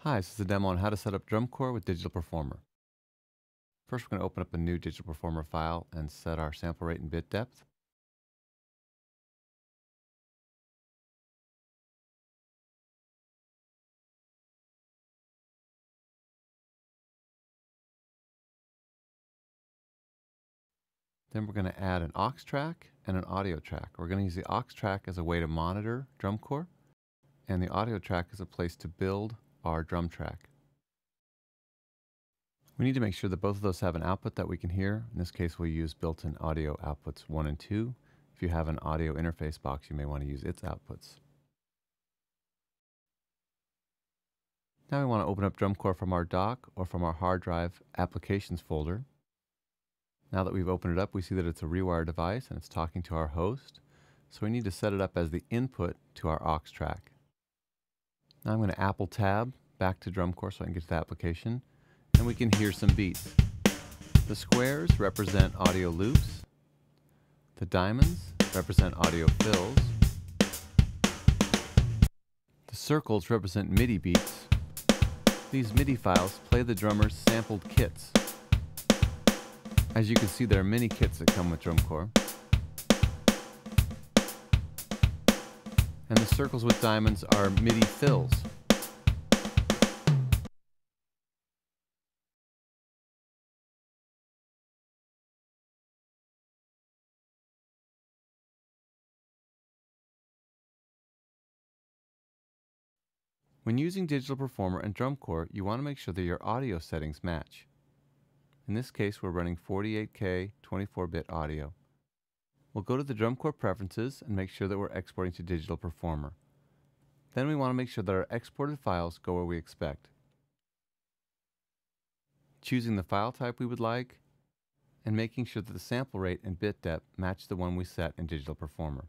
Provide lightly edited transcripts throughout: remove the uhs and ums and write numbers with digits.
Hi, this is a demo on how to set up DrumCore with Digital Performer. First, we're going to open up a new Digital Performer file and set our sample rate and bit depth. Then we're going to add an aux track and an audio track. We're going to use the aux track as a way to monitor DrumCore, and the audio track as a place to build our drum track. We need to make sure that both of those have an output that we can hear. In this case, we'll use built-in audio outputs 1 and 2. If you have an audio interface box, you may want to use its outputs. Now we want to open up DrumCore from our dock or from our hard drive applications folder. Now that we've opened it up, we see that it's a rewire device and it's talking to our host. So we need to set it up as the input to our aux track. Now I'm going to Apple tab back to DrumCore so I can get to the application, and we can hear some beats. The squares represent audio loops. The diamonds represent audio fills. The circles represent MIDI beats. These MIDI files play the drummer's sampled kits. As you can see, there are many kits that come with DrumCore. And the circles with diamonds are MIDI fills. When using Digital Performer and DrumCore, you want to make sure that your audio settings match. In this case, we're running 48K 24-bit audio. We'll go to the DrumCore preferences and make sure that we're exporting to Digital Performer. Then we want to make sure that our exported files go where we expect. Choosing the file type we would like, and making sure that the sample rate and bit depth match the one we set in Digital Performer.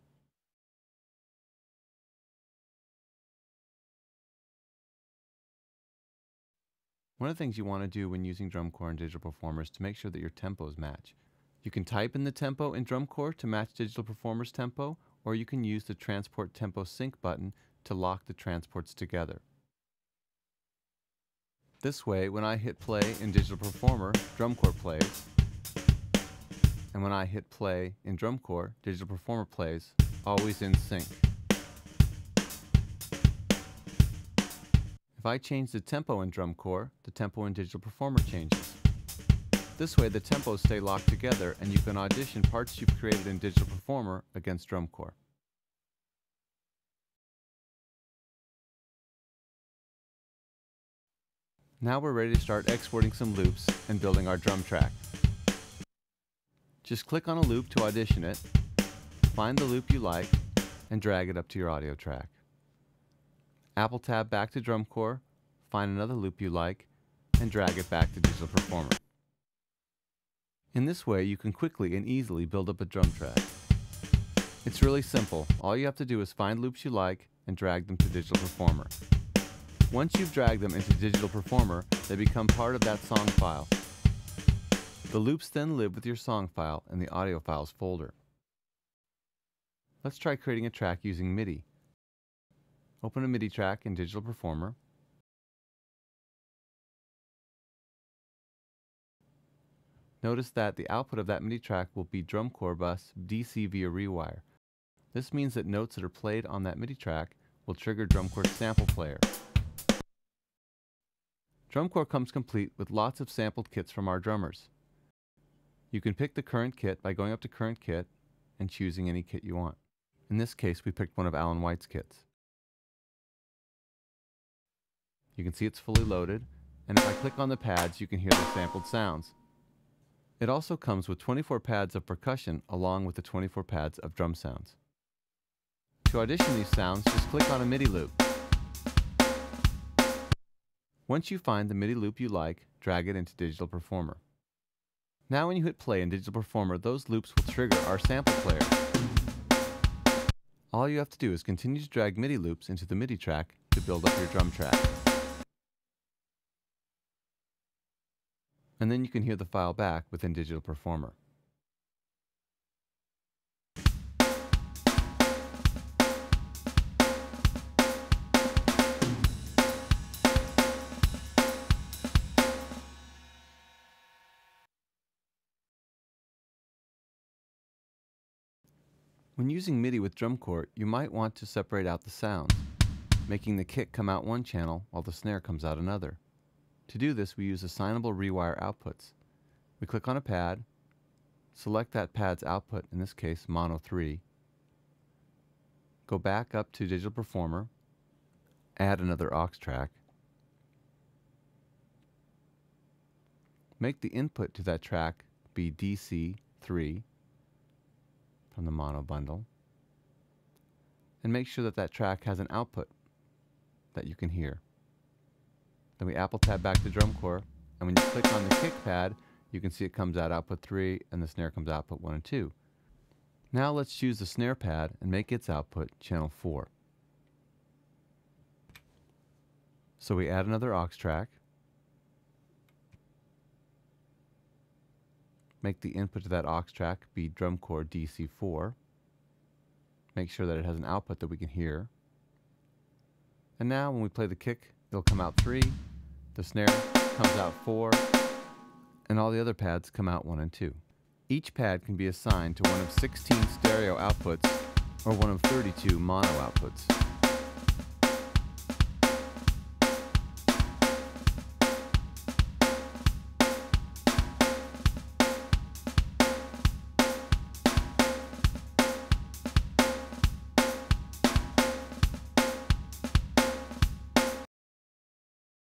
One of the things you want to do when using DrumCore and Digital Performer is to make sure that your tempos match. You can type in the tempo in DrumCore to match Digital Performer's tempo, or you can use the Transport Tempo Sync button to lock the transports together. This way, when I hit play in Digital Performer, DrumCore plays, and when I hit play in DrumCore, Digital Performer plays, always in sync. If I change the tempo in DrumCore, the tempo in Digital Performer changes. This way the tempos stay locked together and you can audition parts you've created in Digital Performer against DrumCore. Now we're ready to start exporting some loops and building our drum track. Just click on a loop to audition it, find the loop you like, and drag it up to your audio track. Apple tab back to DrumCore, find another loop you like, and drag it back to Digital Performer. In this way, you can quickly and easily build up a drum track. It's really simple. All you have to do is find loops you like and drag them to Digital Performer. Once you've dragged them into Digital Performer, they become part of that song file. The loops then live with your song file in the audio files folder. Let's try creating a track using MIDI. Open a MIDI track in Digital Performer. Notice that the output of that MIDI track will be DrumCore bus DC via rewire. This means that notes that are played on that MIDI track will trigger DrumCore's sample player. DrumCore comes complete with lots of sampled kits from our drummers. You can pick the current kit by going up to Current Kit and choosing any kit you want. In this case, we picked one of Alan White's kits. You can see it's fully loaded, and if I click on the pads, you can hear the sampled sounds. It also comes with 24 pads of percussion along with the 24 pads of drum sounds. To audition these sounds, just click on a MIDI loop. Once you find the MIDI loop you like, drag it into Digital Performer. Now when you hit play in Digital Performer, those loops will trigger our sample player. All you have to do is continue to drag MIDI loops into the MIDI track to build up your drum track. And then you can hear the file back within Digital Performer. When using MIDI with DrumCore, you might want to separate out the sounds, making the kick come out one channel while the snare comes out another. To do this, we use assignable rewire outputs. We click on a pad, select that pad's output, in this case mono 3, go back up to Digital Performer, add another aux track, make the input to that track be DC 3 from the mono bundle, and make sure that that track has an output that you can hear. Then we Apple tab back to DrumCore, and when you click on the kick pad, you can see it comes out output 3 and the snare comes output 1 and 2. Now let's choose the snare pad and make its output channel 4. So we add another aux track, make the input to that aux track be DrumCore DC4, make sure that it has an output that we can hear, and now when we play the kick, it'll come out 3, the snare comes out 4, and all the other pads come out 1 and 2. Each pad can be assigned to one of 16 stereo outputs or one of 32 mono outputs.